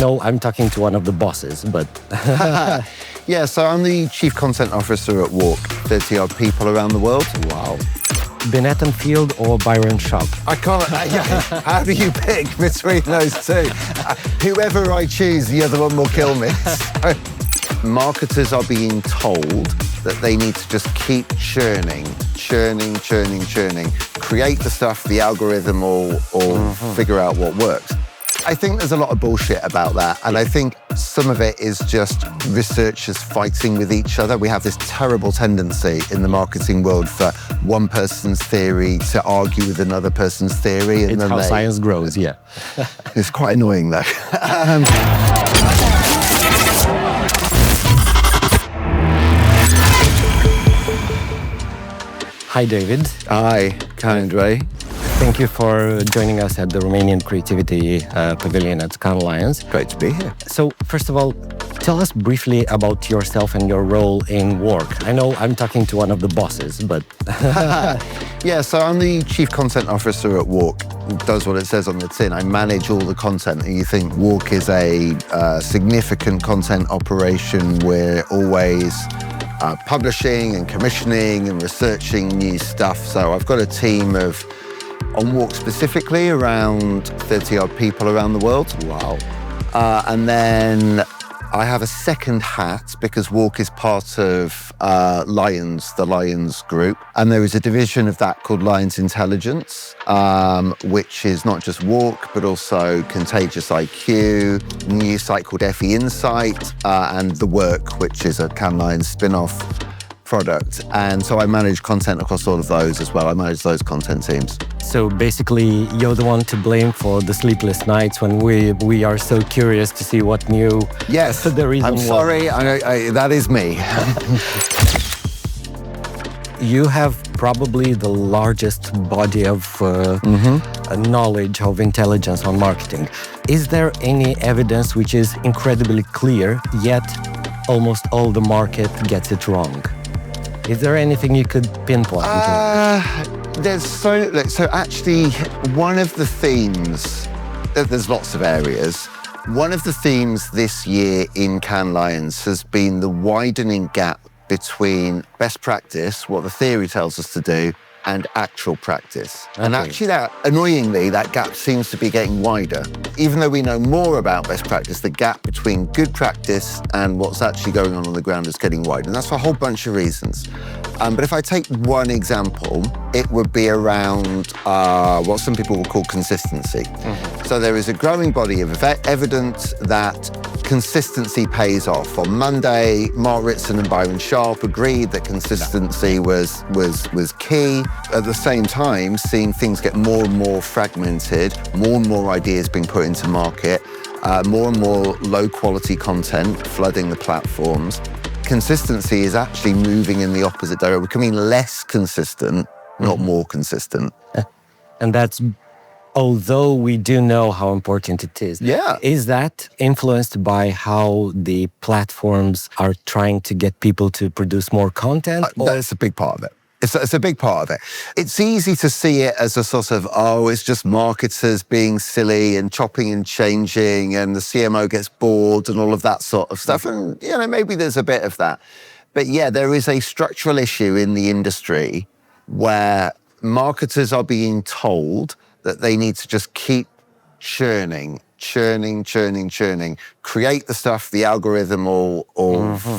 know I'm talking to one of the bosses, but... Yeah, so I'm the Chief Content Officer at WARC, 30-odd people around the world. Wow. Binet and Field or Byron Shop? I can't... how do you pick between those two? Whoever I choose, the other one will kill me. So, marketers are being told that they need to just keep churning. Create the stuff, the algorithm will figure out what works. I think there's a lot of bullshit about that. And I think some of it is just researchers fighting with each other. We have this terrible tendency in the marketing world for one person's theory to argue with another person's theory. And it's how science grows, yeah. It's quite annoying, though. Hi, David. Hi, Andrei. Thank you for joining us at the Romanian Creativity Pavilion at Cannes Lions. Great to be here. So, first of all, tell us briefly about yourself and your role in WARC. I know I'm talking to one of the bosses, but... Yeah, so I'm the Chief Content Officer at WARC. It does what it says on the tin. I manage all the content, and you think WARC is a significant content operation. We're always publishing and commissioning and researching new stuff. So I've got a team of, on WARC specifically, around 30-odd people around the world. Wow. And then I have a second hat because WARC is part of Lions, the Lions group. And there is a division of that called Lions Intelligence, which is not just WARC, but also Contagious IQ, a new site called FE Insight, and The Work, which is a Cannes Lions spin-off product. And so I manage content across all of those as well. I manage those content teams. So basically, you're the one to blame for the sleepless nights when we are so curious to see what new... Yes, the reason I'm sorry, that is me. You have probably the largest body of knowledge of intelligence on marketing. Is there any evidence which is incredibly clear, yet almost all the market gets it wrong? Is there anything you could pinpoint? There's so actually one of the themes, there's lots of areas. One of the themes this year in Cannes Lions has been the widening gap between best practice, what the theory tells us to do, and actual practice. Okay. And actually annoyingly, that gap seems to be getting wider. Even though we know more about best practice, the gap between good practice and what's actually going on the ground is getting wider. And that's for a whole bunch of reasons. But if I take one example, it would be around what some people will call consistency. So there is a growing body of evidence that consistency pays off. On Monday, Mark Ritson and Byron Sharp agreed that consistency was key. At the same time, seeing things get more and more fragmented, more and more ideas being put into market, more and more low-quality content flooding the platforms. Consistency is actually moving in the opposite direction, becoming less consistent, not more consistent. And that's, although we do know how important it is. Yeah. Is that influenced by how the platforms are trying to get people to produce more content? That's a big part of it. It's a big part of it. It's easy to see it as a sort of, it's just marketers being silly and chopping and changing and the CMO gets bored and all of that sort of stuff. And, maybe there's a bit of that. But yeah, there is a structural issue in the industry where marketers are being told that they need to just keep churning. Create the stuff, the algorithm will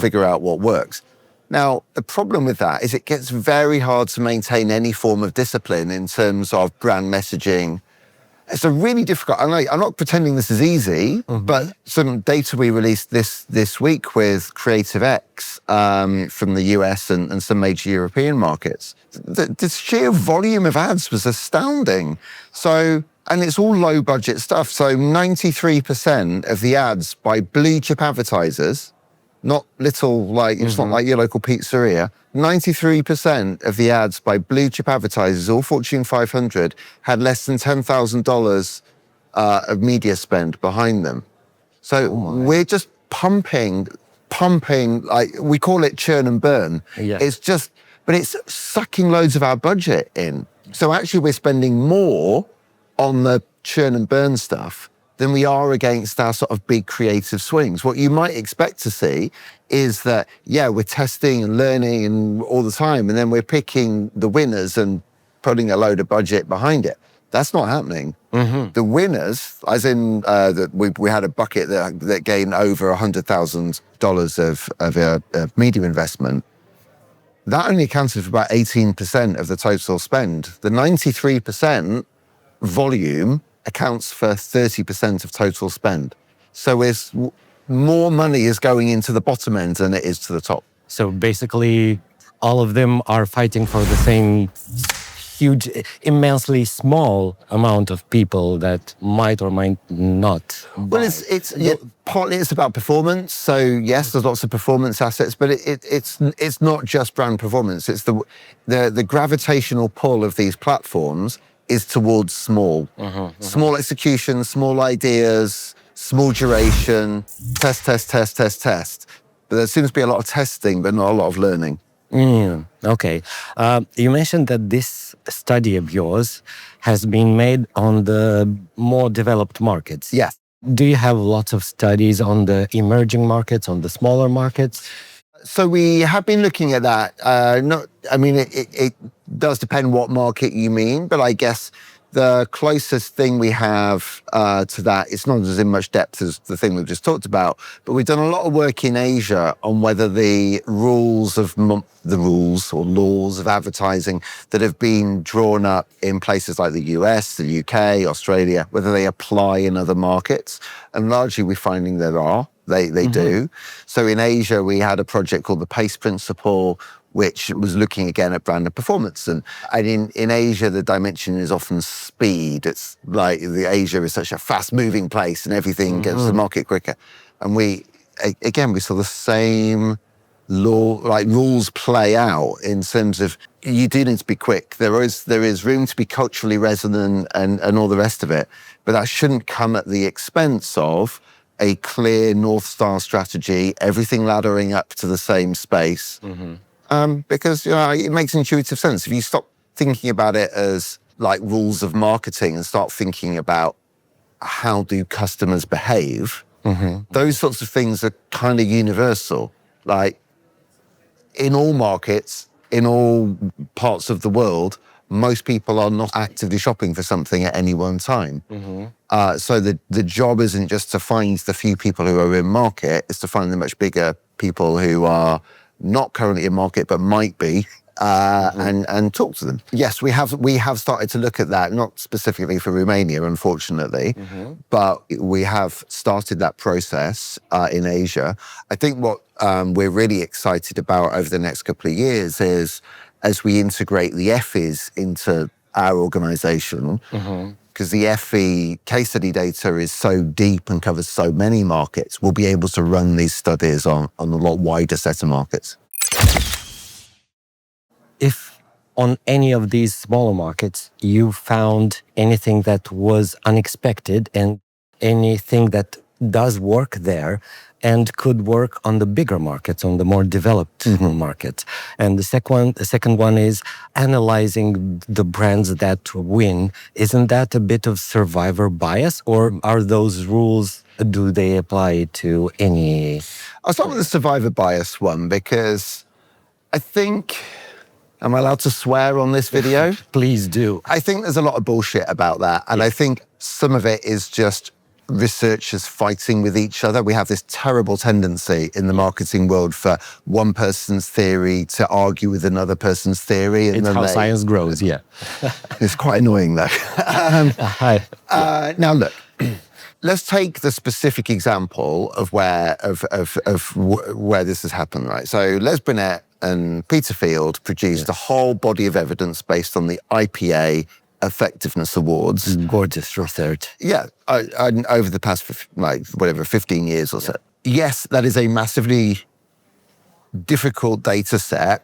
figure out what works. Now, the problem with that is it gets very hard to maintain any form of discipline in terms of brand messaging. It's a really difficult, I'm not pretending this is easy, but some data we released this week with CreativeX from the US and some major European markets, the sheer volume of ads was astounding. So, and it's all low budget stuff. So 93% of the ads by blue chip advertisers, not little, it's not like your local pizzeria. 93% of the ads by blue chip advertisers, all Fortune 500, had less than $10,000 of media spend behind them. So we're just pumping, we call it churn and burn. Yeah. But it's sucking loads of our budget in. So actually we're spending more on the churn and burn stuff than we are against our sort of big creative swings. What you might expect to see is that, yeah, we're testing and learning and all the time, and then we're picking the winners and putting a load of budget behind it. That's not happening. The winners, as in we had a bucket that gained over $100,000 of media investment. That only accounted for about 18% of the total spend. The 93% volume accounts for 30% of total spend. So more money is going into the bottom end than it is to the top. So basically, all of them are fighting for the same huge, immensely small amount of people that might or might not buy. Well, partly it's about performance. So yes, there's lots of performance assets, but it's not just brand performance. It's the gravitational pull of these platforms is towards small. Small execution, small ideas, small duration, test. But there seems to be a lot of testing, but not a lot of learning. Okay. You mentioned that this study of yours has been made on the more developed markets. Yes. Do you have lots of studies on the emerging markets, on the smaller markets? So we have been looking at that. It does depend what market you mean, but I guess the closest thing we have to that, it's not as in much depth as the thing we've just talked about, but we've done a lot of work in Asia on whether the rules or laws of advertising that have been drawn up in places like the US, the UK, Australia, whether they apply in other markets. And largely we're finding there are. They do. So in Asia, we had a project called the PACE Principle, which was looking again at brand and performance. And in Asia, the dimension is often speed. It's like Asia is such a fast-moving place and everything gets to the market quicker. And we saw the same rules play out in terms of you do need to be quick. There is room to be culturally resonant and all the rest of it, but that shouldn't come at the expense of a clear North Star strategy, everything laddering up to the same space. Because it makes intuitive sense. If you stop thinking about it as like rules of marketing and start thinking about how do customers behave, those sorts of things are kind of universal. Like in all markets, in all parts of the world, most people are not actively shopping for something at any one time. So the job isn't just to find the few people who are in market, it's to find the much bigger people who are not currently in market but might be, and talk to them. Yes, we have started to look at that, not specifically for Romania, unfortunately, but we have started that process in Asia. I think what we're really excited about over the next couple of years is as we integrate the FEs into our organisation, because the FE case study data is so deep and covers so many markets, we'll be able to run these studies on a lot wider set of markets. If on any of these smaller markets you found anything that was unexpected and anything that does work there and could work on the bigger markets, on the more developed markets. And the second one is analyzing the brands that win. Isn't that a bit of survivor bias, or are those rules, do they apply to any? I'll start with the survivor bias one because I think, am I allowed to swear on this video? Please do. I think there's a lot of bullshit about that. And I think some of it is just researchers fighting with each other. We have this terrible tendency in the marketing world for one person's theory to argue with another person's theory. And it's how science grows, yeah. It's quite annoying though. Now look, let's take the specific example of where this has happened, right? So Les Binet and Peter Field produced a whole body of evidence based on the IPA Effectiveness Awards. Gorgeous research. Yeah, over the past, 15 years or so. Yes, that is a massively difficult data set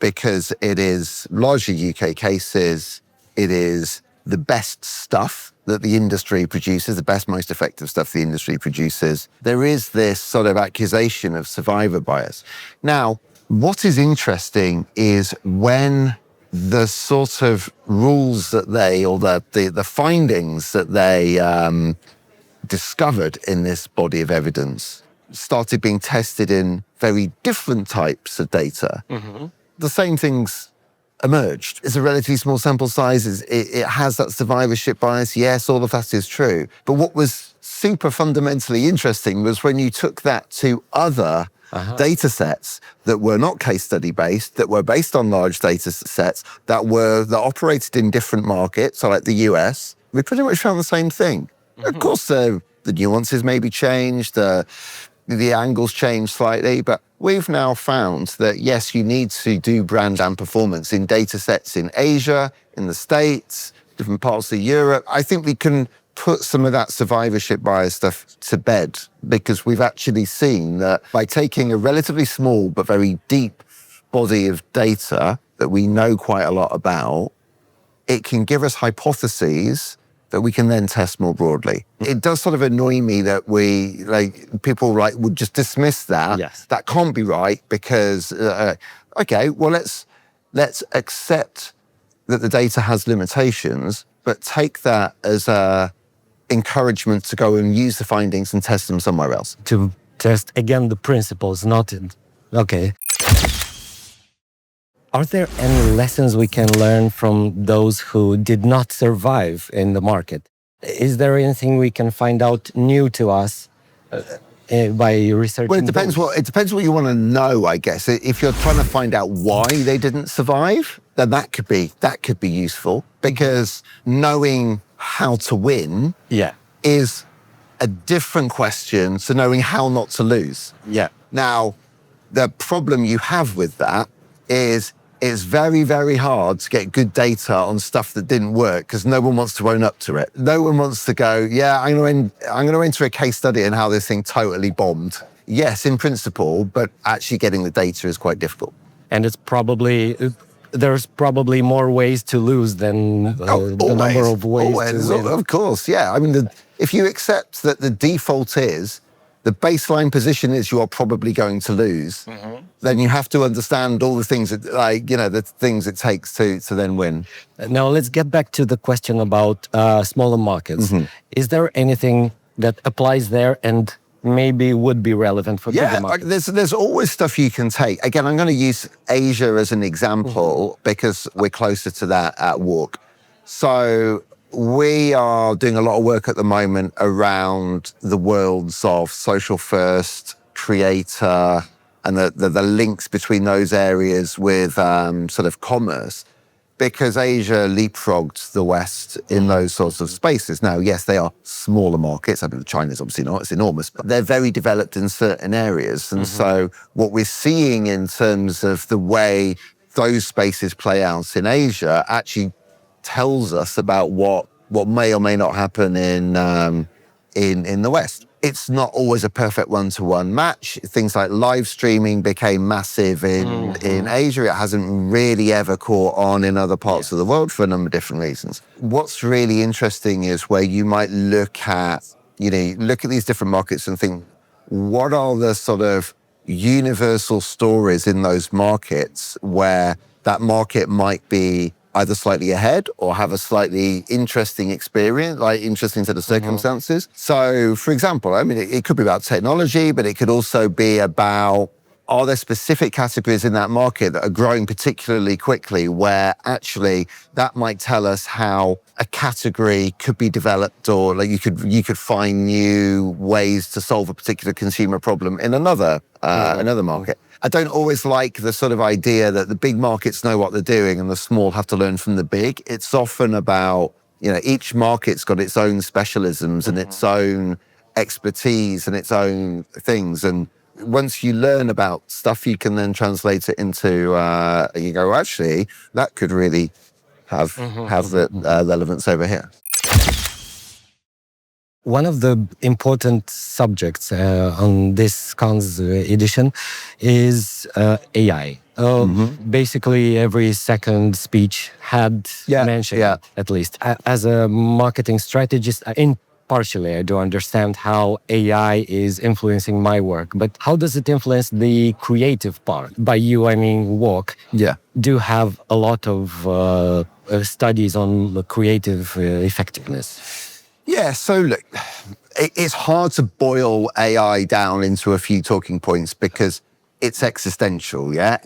because it is largely UK cases. It is the best stuff that the industry produces, the best, most effective stuff the industry produces. There is this sort of accusation of survivor bias. Now, what is interesting is when the sort of rules that they, or the findings that they discovered in this body of evidence started being tested in very different types of data, the same things emerged. It's a relatively small sample size. It has that survivorship bias. Yes, all of that is true. But what was super fundamentally interesting was when you took that to other data sets that were not case study based, that were based on large data sets, that operated in different markets, so like the US, we pretty much found the same thing. Of course, the nuances maybe changed, the angles changed slightly, but we've now found that, yes, you need to do brand and performance in data sets in Asia, in the States, different parts of Europe. I think we can put some of that survivorship bias stuff to bed, because we've actually seen that by taking a relatively small but very deep body of data that we know quite a lot about, it can give us hypotheses that we can then test more broadly. It does sort of annoy me that people would just dismiss that. Yes. That can't be right because, okay, well, let's accept that the data has limitations, but take that as a encouragement to go and use the findings and test them somewhere else. To test, again, the principles, not in... Okay. Are there any lessons we can learn from those who did not survive in the market? Is there anything we can find out new to us by researching? Well, it depends what you want to know, I guess. If you're trying to find out why they didn't survive, then that could be useful, because knowing how to win is a different question to knowing how not to lose. Yeah. Now, the problem you have with that is it's very, very hard to get good data on stuff that didn't work, because no one wants to own up to it. No one wants to go, yeah, I'm going to enter a case study on how this thing totally bombed. Yes, in principle, but actually getting the data is quite difficult. And there's probably more ways to lose than the number of ways to win. Of course, yeah. I mean, if you accept that the default is, the baseline position is you are probably going to lose, then you have to understand all the things the things it takes to then win. Now let's get back to the question about smaller markets. Is there anything that applies there and maybe would be relevant for bigger markets? There's always stuff you can take. Again, I'm going to use Asia as an example because we're closer to that at WARC. So we are doing a lot of work at the moment around the worlds of social first, creator, and the links between those areas with sort of commerce, because Asia leapfrogged the West in those sorts of spaces. Now, yes, they are smaller markets. I mean, China's obviously not, it's enormous, but they're very developed in certain areas. And so what we're seeing in terms of the way those spaces play out in Asia actually tells us about what may or may not happen in the West. It's not always a perfect one-to-one match. Things like live streaming became massive in Asia. It hasn't really ever caught on in other parts of the world for a number of different reasons. What's really interesting is where you might look at these different markets and think, what are the sort of universal stories in those markets where that market might be either slightly ahead or have a slightly interesting experience, like interesting set of circumstances. So, for example, I mean, it could be about technology, but it could also be about, are there specific categories in that market that are growing particularly quickly where actually that might tell us how a category could be developed, or like you could find new ways to solve a particular consumer problem in another market. I don't always like the sort of idea that the big markets know what they're doing and the small have to learn from the big. It's often about, each market's got its own specialisms and its own expertise and its own things. And once you learn about stuff, you can then translate it into, you go, actually, that could really have the relevance over here. One of the important subjects on this Cannes edition is AI. Basically, every second speech had mentioned it, at least. As a marketing strategist, partially I do understand how AI is influencing my work, but how does it influence the creative part? By you, I mean WARC. Do have a lot of studies on the creative effectiveness. Yeah, so look, it's hard to boil AI down into a few talking points because it's existential, yeah?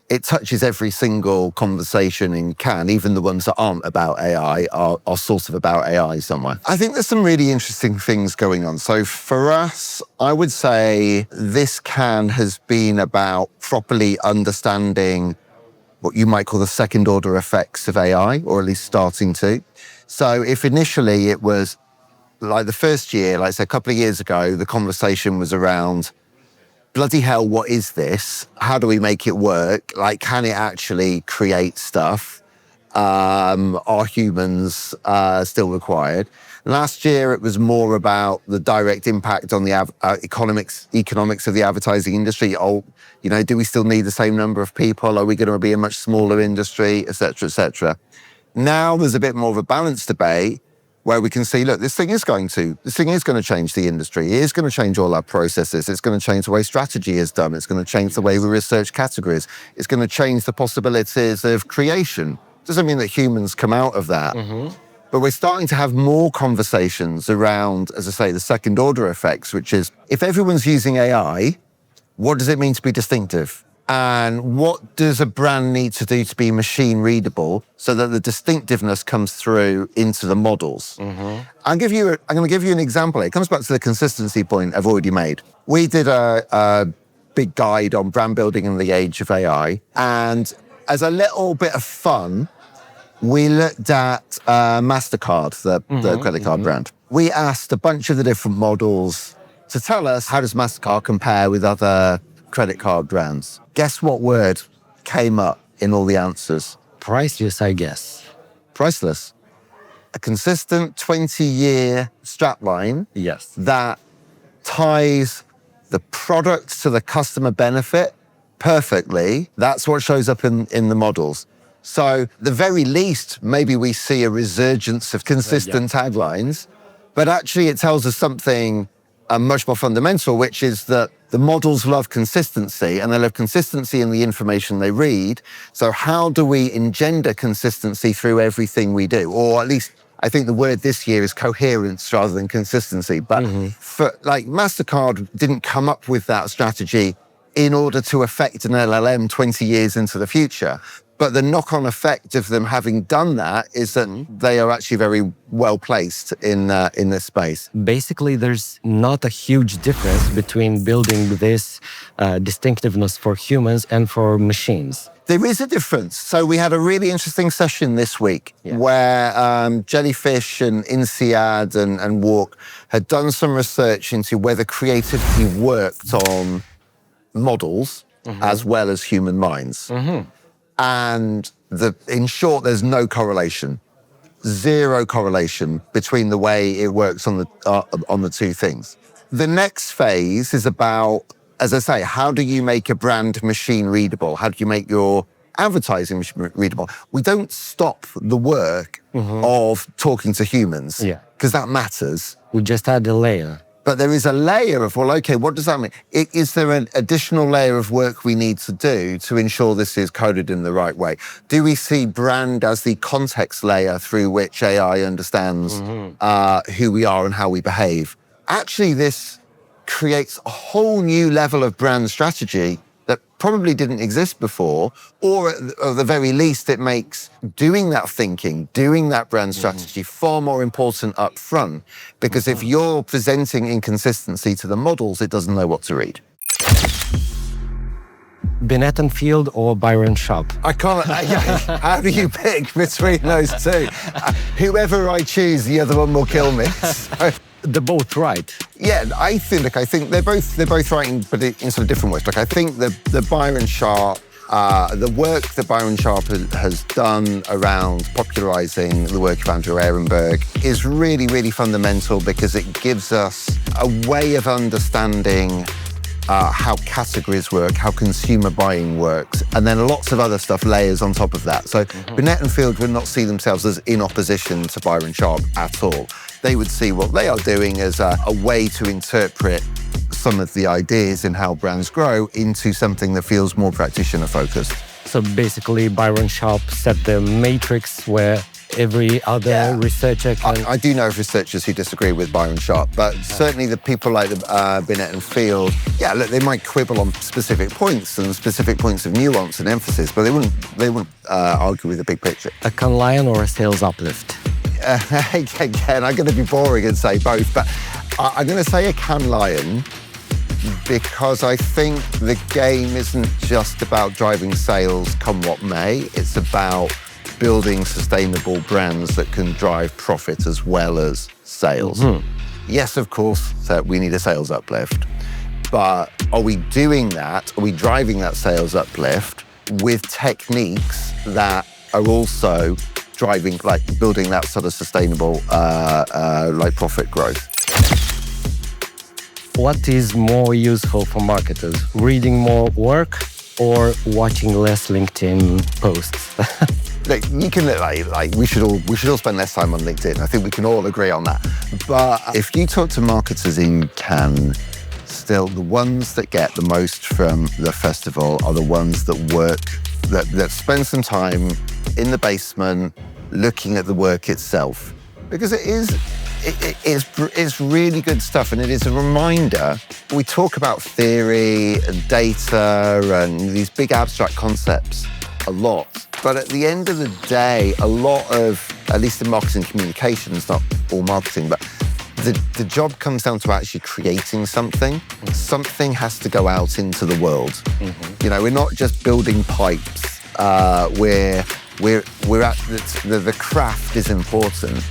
It touches every single conversation in Cannes, even the ones that aren't about AI are sort of about AI somewhere. I think there's some really interesting things going on. So for us, I would say this Cannes has been about properly understanding what you might call the second order effects of AI, or at least starting to. So if initially it was like the first year, like say a couple of years ago, the conversation was around, bloody hell, what is this? How do we make it work? Like, can it actually create stuff? Are humans still required? Last year, it was more about the direct impact on the economics of the advertising industry. Oh, you know, do we still need the same number of people? Are we going to be a much smaller industry, et cetera, et cetera? Now there's a bit more of a balanced debate where we can see, look, this thing is going to change the industry. It is going to change all our processes. It's going to change the way strategy is done. It's going to change the way we research categories. It's going to change the possibilities of creation. Doesn't mean that humans come out of that. But we're starting to have more conversations around, as I say, the second order effects, which is if everyone's using AI, what does it mean to be distinctive? And what does a brand need to do to be machine readable so that the distinctiveness comes through into the models? I'm going to give you an example. It comes back to the consistency point I've already made. We did a big guide on brand building in the age of AI. And as a little bit of fun, we looked at MasterCard, the credit card brand. We asked a bunch of the different models to tell us, how does MasterCard compare with other credit card brands? Guess what word came up in all the answers? Priceless, I guess. Priceless. A consistent 20-year strapline that ties the product to the customer benefit perfectly. That's what shows up in the models. So the very least, maybe we see a resurgence of consistent taglines, but actually it tells us something much more fundamental, which is that the models love consistency, and they love consistency in the information they read. So how do we engender consistency through everything we do? Or at least, I think the word this year is coherence rather than consistency. But for like MasterCard didn't come up with that strategy in order to affect an LLM 20 years into the future. But the knock-on effect of them having done that is that they are actually very well placed in this space. Basically, there's not a huge difference between building this distinctiveness for humans and for machines. There is a difference. So we had a really interesting session this week where Jellyfish and INSEAD and WARC had done some research into whether creativity worked on models as well as human minds. And in short, there's no correlation, zero correlation between the way it works on the two things. The next phase is about, as I say, how do you make a brand machine readable? How do you make your advertising machine readable? We don't stop the work of talking to humans because that matters. We just add a layer. But there is a layer of, well, okay, what does that mean? Is there an additional layer of work we need to do to ensure this is coded in the right way? Do we see brand as the context layer through which AI understands who we are and how we behave? Actually, this creates a whole new level of brand strategy that probably didn't exist before, or at the very least, it makes doing that thinking, doing that brand strategy far more important up front, because if you're presenting inconsistency to the models, it doesn't know what to read. Binet and Field or Byron Shop? I can't, how do you pick between those two? Whoever I choose, the other one will kill me. So. They're both right. Yeah, I think they're both right, but in sort of different ways. Like I think the Byron Sharp, the work that Byron Sharp has done around popularizing the work of Andrei Ehrenberg is really, really fundamental because it gives us a way of understanding how categories work, how consumer buying works, and then lots of other stuff layers on top of that. So Binet and Field would not see themselves as in opposition to Byron Sharp at all. They would see what they are doing as a way to interpret some of the ideas in how brands grow into something that feels more practitioner-focused. So basically, Byron Sharp set the matrix where every other researcher can... I do know of researchers who disagree with Byron Sharp, but certainly the people like Binet and Field, look, they might quibble on specific points and specific points of nuance and emphasis, but they wouldn't argue with the big picture. A Cannes Lion or a sales uplift? Again, I'm going to be boring and say both, but I'm going to say a Cannes Lion because I think the game isn't just about driving sales come what may. It's about building sustainable brands that can drive profit as well as sales. Yes, of course, we need a sales uplift, but are we doing that? Are we driving that sales uplift with techniques that are also driving, like building that sort of sustainable, like profit growth? What is more useful for marketers? Reading more WARC or watching less LinkedIn posts? Look, you can like we should all spend less time on LinkedIn. I think we can all agree on that. But if you talk to marketers in Cannes, still the ones that get the most from the festival are the ones that work, that spend some time in the basement looking at the work itself, because it's really good stuff, and it is a reminder. We talk about theory and data and these big abstract concepts a lot, but at the end of the day, a lot of, at least in marketing communications, not all marketing, but the job comes down to actually creating something. Something has to go out into the world. You know, we're not just building pipes. We're at the craft is important.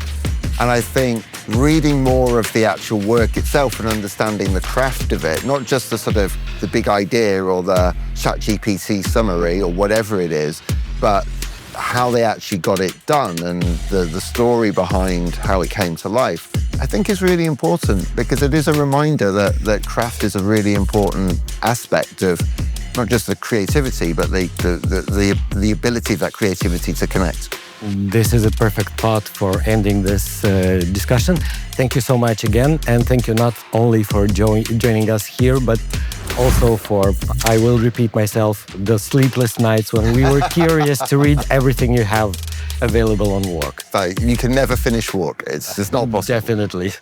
And I think reading more of the actual work itself and understanding the craft of it, not just the sort of the big idea or the ChatGPT summary or whatever it is, but how they actually got it done and the story behind how it came to life, I think is really important, because it is a reminder that craft is a really important aspect of not just the creativity, but the ability of that creativity to connect. This is a perfect part for ending this discussion. Thank you so much again, and thank you not only for joining us here, but also for, I will repeat myself, the sleepless nights when we were curious to read everything you have available on WARC. You can never finish WARC. It's not possible. Definitely.